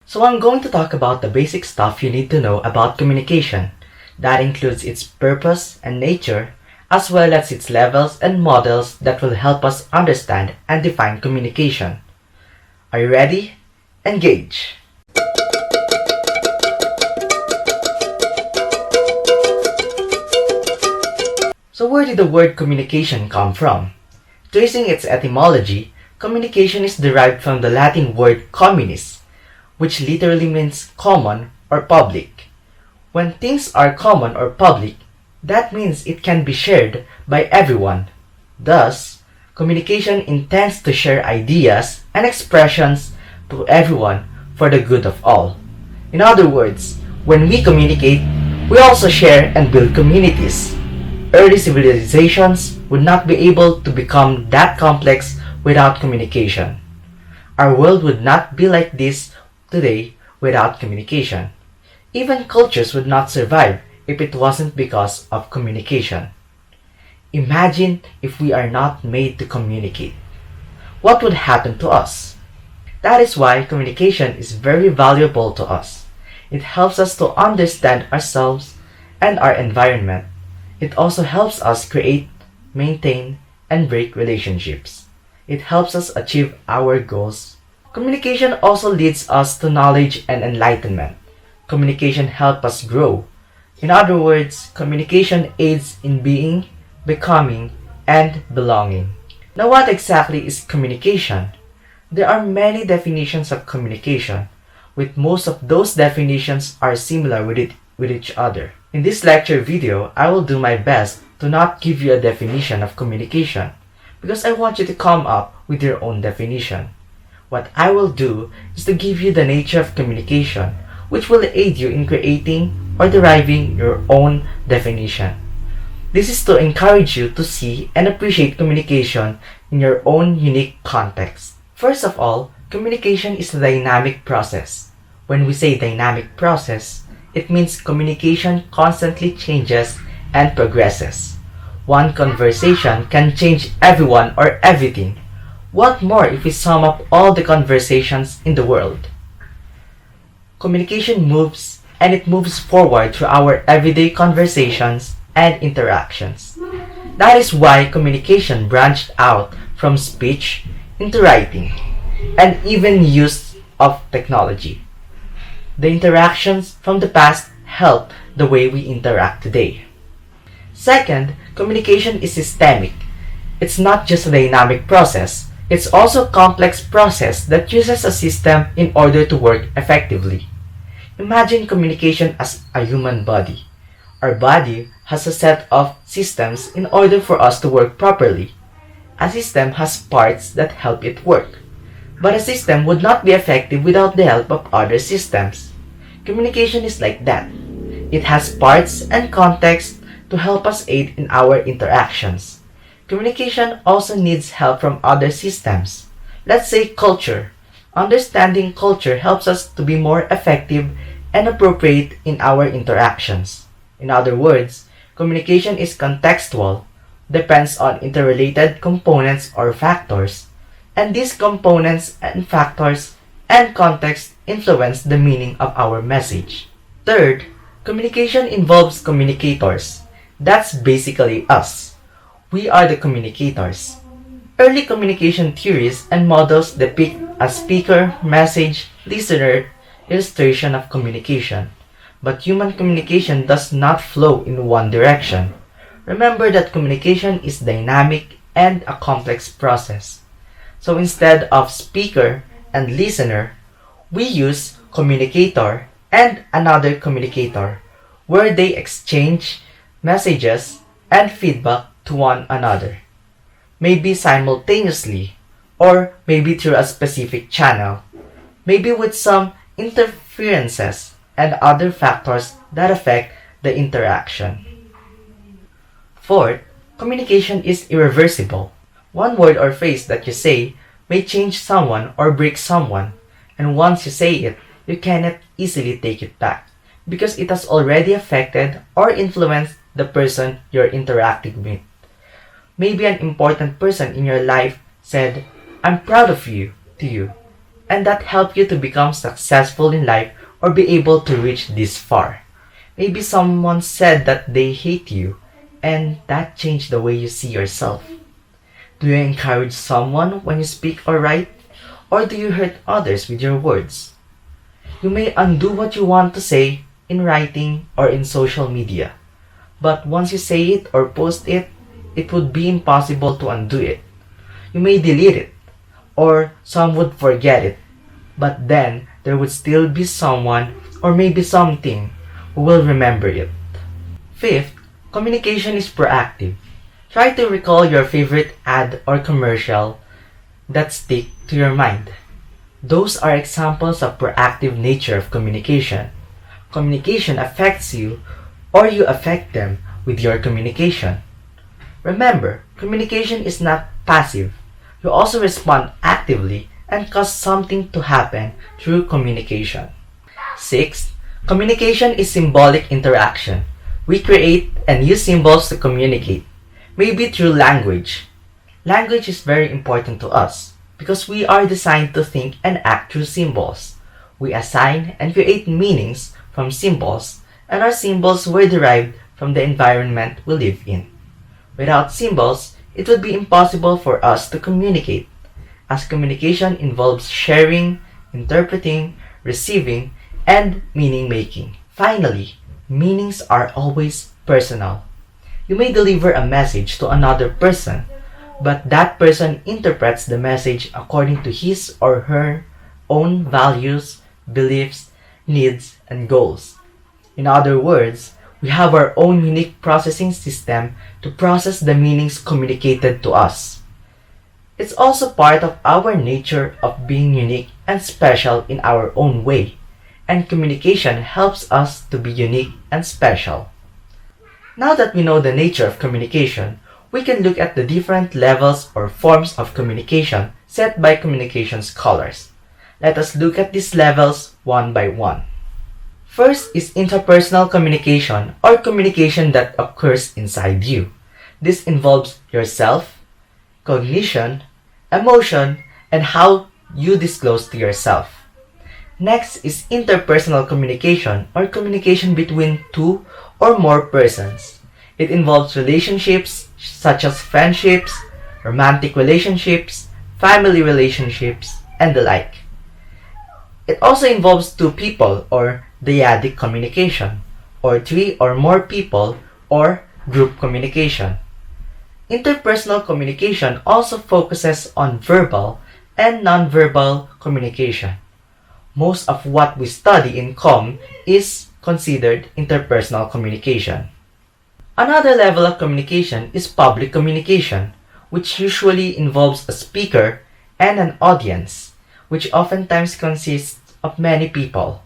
So I'm going to talk about the basic stuff you need to know about communication. That includes its purpose and nature, as well as its levels and models that will help us understand and define communication. Are you ready? Engage! So where did the word communication come from? Tracing its etymology, communication is derived from the Latin word communis, which literally means common or public. When things are common or public, that means it can be shared by everyone. Thus, communication intends to share ideas and expressions to everyone for the good of all. In other words, when we communicate, we also share and build communities. Early civilizations would not be able to become that complex without communication. Our world would not be like this today without communication. Even cultures would not survive if it wasn't because of communication. Imagine if we are not made to communicate. What would happen to us? That is why communication is very valuable to us. It helps us to understand ourselves and our environment. It also helps us create, maintain, and break relationships. It helps us achieve our goals. Communication also leads us to knowledge and enlightenment. Communication helps us grow. In other words, communication aids in being, becoming, and belonging. Now, what exactly is communication? There are many definitions of communication, with most of those definitions are similar with each other. In this lecture video, I will do my best to not give you a definition of communication because I want you to come up with your own definition. What I will do is to give you the nature of communication, which will aid you in creating or deriving your own definition. This is to encourage you to see and appreciate communication in your own unique context. First of all, communication is a dynamic process. When we say dynamic process, it means communication constantly changes and progresses. One conversation can change everyone or everything. What more if we sum up all the conversations in the world? Communication moves, and it moves forward through our everyday conversations and interactions. That is why communication branched out from speech into writing, and even use of technology. The interactions from the past help the way we interact today. Second, communication is systemic. It's not just a dynamic process, it's also a complex process that uses a system in order to work effectively. Imagine communication as a human body. Our body has a set of systems in order for us to work properly. A system has parts that help it work. But a system would not be effective without the help of other systems. Communication is like that. It has parts and context to help us aid in our interactions. Communication also needs help from other systems. Let's say culture. Understanding culture helps us to be more effective and appropriate in our interactions. In other words, communication is contextual, depends on interrelated components or factors, and these components and factors and context influence the meaning of our message. Third, communication involves communicators. That's basically us. We are the communicators. Early communication theories and models depict a speaker, message, listener illustration of communication. But human communication does not flow in one direction. Remember that communication is dynamic and a complex process. So instead of speaker and listener, we use communicator and another communicator, where they exchange messages and feedback to one another. Maybe simultaneously, or maybe through a specific channel, maybe with some interferences and other factors that affect the interaction. Fourth, communication is irreversible. One word or phrase that you say may change someone or break someone, and once you say it, you cannot easily take it back because it has already affected or influenced the person you're interacting with. Maybe an important person in your life said, "I'm proud of you," to you, and that help you to become successful in life or be able to reach this far. Maybe someone said that they hate you, and that changed the way you see yourself. Do you encourage someone when you speak or write? Or do you hurt others with your words? You may undo what you want to say in writing or in social media. But once you say it or post it, it would be impossible to undo it. You may delete it, or some would forget it, but then there would still be someone or maybe something who will remember it. Fifth, communication is proactive. Try to recall your favorite ad or commercial that stick to your mind. Those are examples of proactive nature of communication. Communication affects you or you affect them with your communication. Remember, communication is not passive. You also respond actively and cause something to happen through communication. Sixth, communication is symbolic interaction. We create and use symbols to communicate, maybe through language. Language is very important to us because we are designed to think and act through symbols. We assign and create meanings from symbols, and our symbols were derived from the environment we live in. Without symbols, it would be impossible for us to communicate, as communication involves sharing, interpreting, receiving, and meaning making. Finally, meanings are always personal. You may deliver a message to another person, but that person interprets the message according to his or her own values, beliefs, needs, and goals. In other words, we have our own unique processing system to process the meanings communicated to us. It's also part of our nature of being unique and special in our own way, and communication helps us to be unique and special. Now that we know the nature of communication, we can look at the different levels or forms of communication set by communication scholars. Let us look at these levels one by one. First is interpersonal communication or communication that occurs inside you. This involves yourself, cognition, emotion, and how you disclose to yourself. Next is interpersonal communication or communication between two or more persons. It involves relationships such as friendships, romantic relationships, family relationships, and the like. It also involves two people or dyadic communication, or three or more people or group communication. Interpersonal communication also focuses on verbal and nonverbal communication. Most of what we study in COMM is considered interpersonal communication. Another level of communication is public communication, which usually involves a speaker and an audience, which oftentimes consists of many people.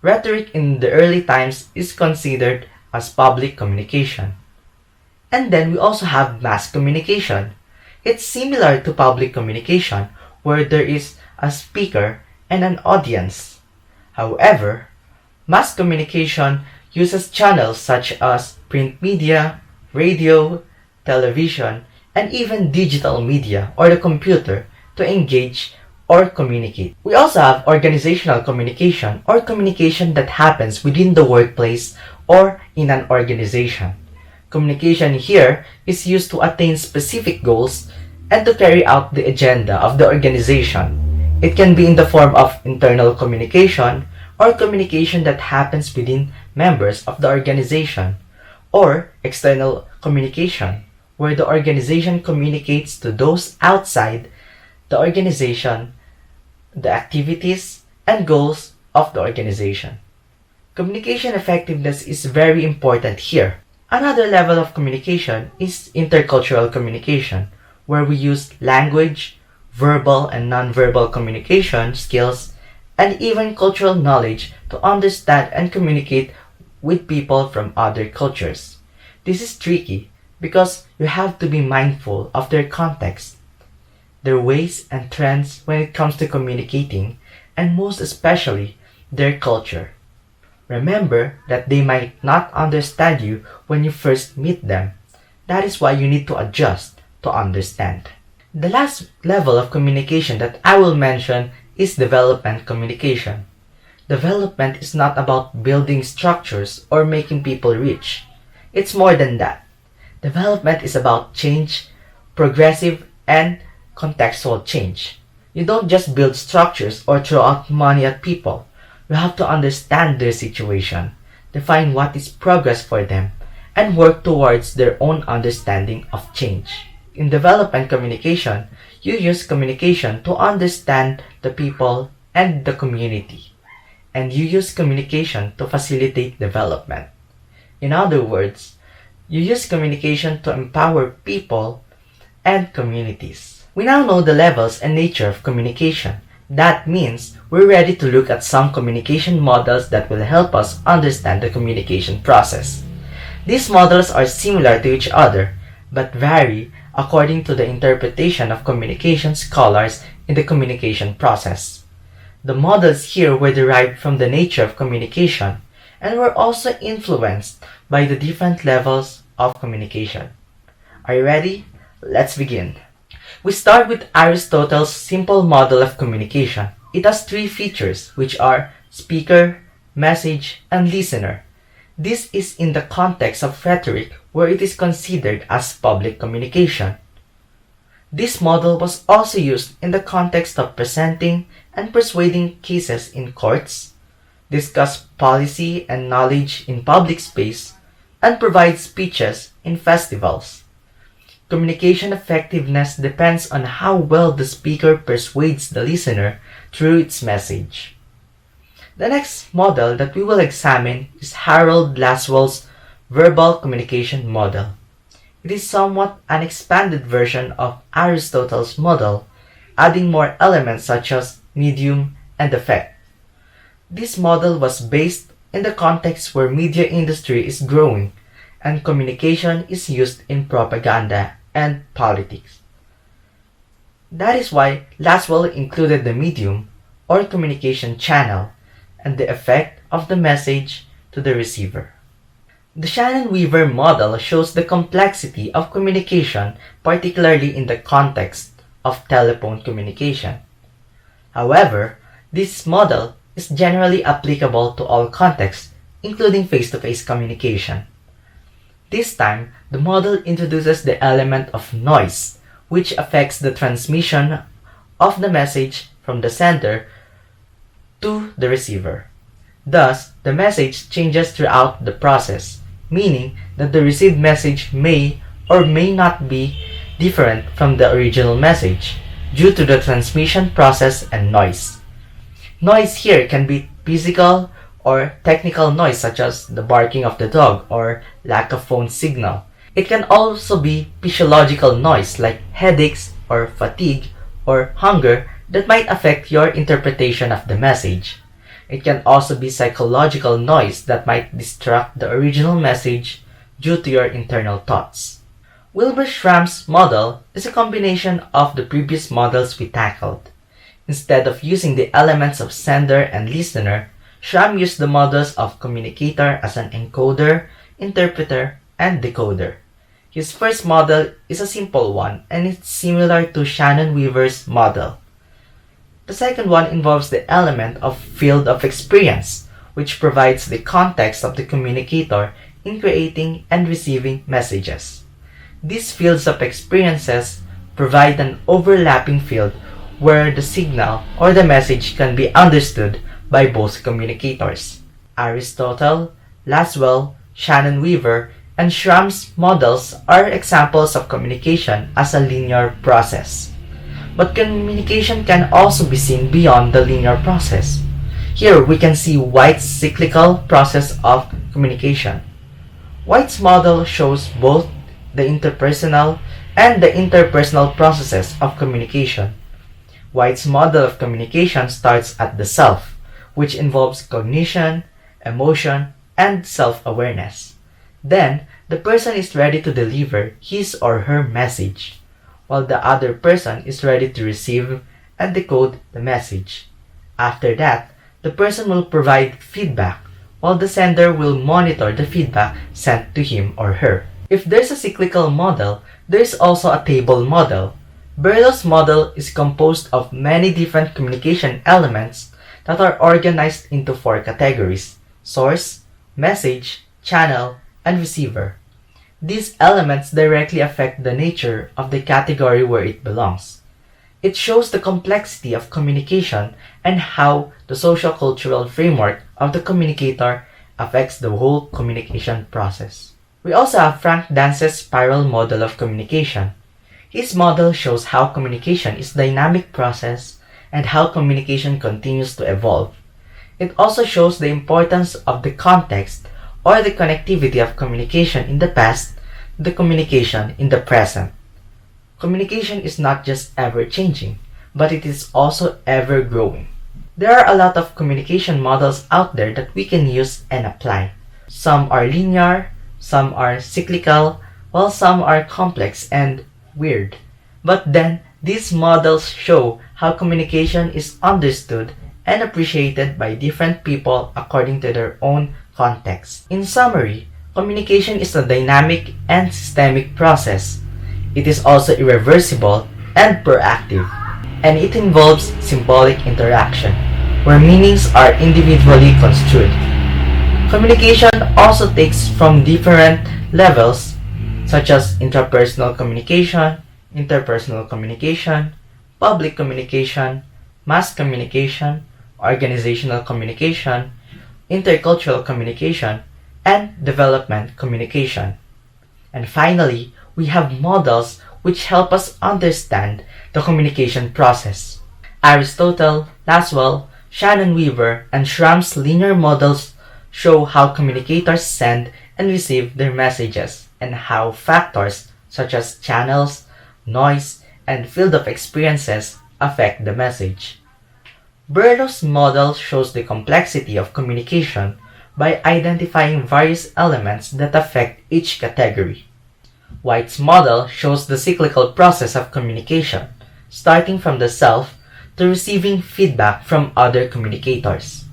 Rhetoric in the early times is considered as public communication. And then we also have mass communication. It's similar to public communication where there is a speaker and an audience. However, mass communication uses channels such as print media, radio, television, and even digital media or the computer to engage or communicate. We also have organizational communication or communication that happens within the workplace or in an organization. Communication here is used to attain specific goals and to carry out the agenda of the organization. It can be in the form of internal communication or communication that happens within members of the organization, or external communication, where the organization communicates to those outside the organization the activities and goals of the organization. Communication effectiveness is very important here. Another level of communication is intercultural communication, where we use language, verbal and nonverbal communication skills, and even cultural knowledge to understand and communicate with people from other cultures. This is tricky because you have to be mindful of their context, their ways and trends when it comes to communicating, and most especially, their culture. Remember that they might not understand you when you first meet them. That is why you need to adjust to understand. The last level of communication that I will mention is development communication. Development is not about building structures or making people rich. It's more than that. Development is about change, progressive and contextual change. You don't just build structures or throw out money at people. You have to understand their situation, define what is progress for them, and work towards their own understanding of change. In development communication, you use communication to understand the people and the community, and you use communication to facilitate development. In other words, you use communication to empower people and communities. We now know the levels and nature of communication. That means we're ready to look at some communication models that will help us understand the communication process. These models are similar to each other, but vary according to the interpretation of communication scholars in the communication process. The models here were derived from the nature of communication and were also influenced by the different levels of communication. Are you ready? Let's begin. We start with Aristotle's simple model of communication. It has three features, which are speaker, message, and listener. This is in the context of rhetoric, where it is considered as public communication. This model was also used in the context of presenting and persuading cases in courts, discuss policy and knowledge in public space, and provide speeches in festivals. Communication effectiveness depends on how well the speaker persuades the listener through its message. The next model that we will examine is Harold Laswell's verbal communication model. It is somewhat an expanded version of Aristotle's model, adding more elements such as medium and effect. This model was based in the context where media industry is growing and communication is used in propaganda and politics. That is why Laswell included the medium or communication channel and the effect of the message to the receiver. The Shannon-Weaver model shows the complexity of communication, particularly in the context of telephone communication. However, this model is generally applicable to all contexts, including face-to-face communication. This time, the model introduces the element of noise, which affects the transmission of the message from the sender to the receiver. Thus, the message changes throughout the process, meaning that the received message may or may not be different from the original message due to the transmission process and noise. Noise here can be physical or technical noise such as the barking of the dog or lack of phone signal. It can also be physiological noise like headaches or fatigue or hunger that might affect your interpretation of the message. It can also be psychological noise that might distract the original message due to your internal thoughts. Wilbur Schramm's model is a combination of the previous models we tackled. Instead of using the elements of sender and listener, Schramm used the models of communicator as an encoder, interpreter, and decoder. His first model is a simple one and it's similar to Shannon-Weaver's model. The second one involves the element of field of experience, which provides the context of the communicator in creating and receiving messages. These fields of experiences provide an overlapping field where the signal or the message can be understood by both communicators. Aristotle, Laswell, Shannon-Weaver, and Schramm's models are examples of communication as a linear process. But communication can also be seen beyond the linear process. Here we can see White's cyclical process of communication. White's model shows both the interpersonal and the interpersonal processes of communication. White's model of communication starts at the self, which involves cognition, emotion, and self-awareness. Then, the person is ready to deliver his or her message, while the other person is ready to receive and decode the message. After that, the person will provide feedback, while the sender will monitor the feedback sent to him or her. If there's a cyclical model, there's also a table model. Berlow's model is composed of many different communication elements that are organized into four categories: source, message, channel, and receiver. These elements directly affect the nature of the category where it belongs. It shows the complexity of communication and how the social-cultural framework of the communicator affects the whole communication process. We also have Frank Dance's spiral model of communication. His model shows how communication is a dynamic process and how communication continues to evolve. It also shows the importance of the context or the connectivity of communication in the past to the communication in the present. Communication is not just ever changing, but it is also ever growing. There are a lot of communication models out there that we can use and apply. Some are linear, some are cyclical, while some are complex and weird. But then, these models show how communication is understood and appreciated by different people according to their own context. In summary, communication is a dynamic and systemic process. It is also irreversible and proactive, and it involves symbolic interaction, where meanings are individually construed. Communication also takes from different levels, such as intrapersonal communication, interpersonal communication, public communication, mass communication, organizational communication, intercultural communication, and development communication. And finally, we have models which help us understand the communication process. Aristotle, Laswell, Shannon Weaver, and Schramm's linear models show how communicators send and receive their messages and how factors such as channels, noise, and field of experiences affect the message. Berlow's model shows the complexity of communication by identifying various elements that affect each category. White's model shows the cyclical process of communication, starting from the self to receiving feedback from other communicators.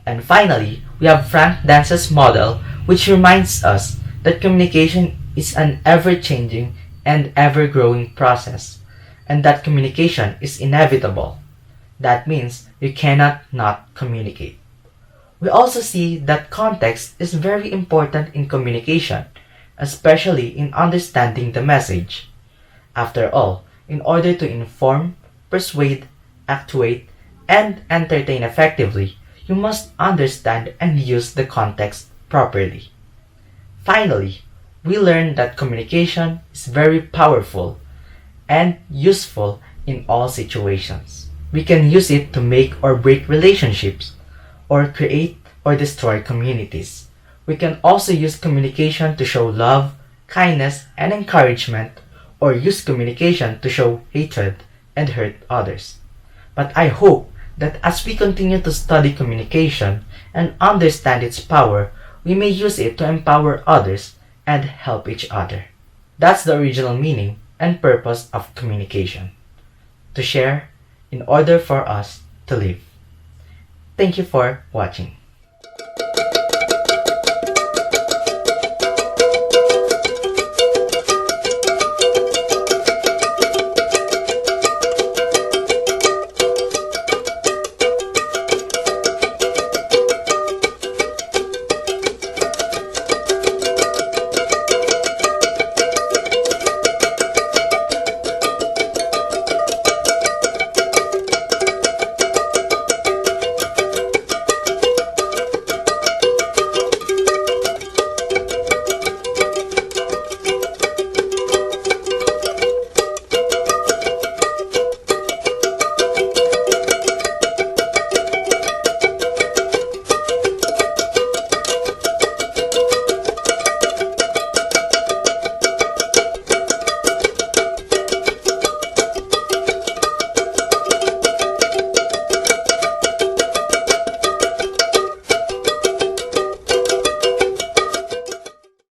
And finally, we have Frank Dance's model, which reminds us that communication is an ever-changing and ever-growing process, and that communication is inevitable. That means you cannot not communicate. We also see that context is very important in communication, especially in understanding the message. After all, in order to inform, persuade, actuate, and entertain effectively, you must understand and use the context properly. Finally, we learn that communication is very powerful and useful in all situations. We can use it to make or break relationships, or create or destroy communities. We can also use communication to show love, kindness, and encouragement, or use communication to show hatred and hurt others. But I hope that as we continue to study communication and understand its power, we may use it to empower others and help each other. That's the original meaning and purpose of communication: to share in order for us to live. Thank you for watching.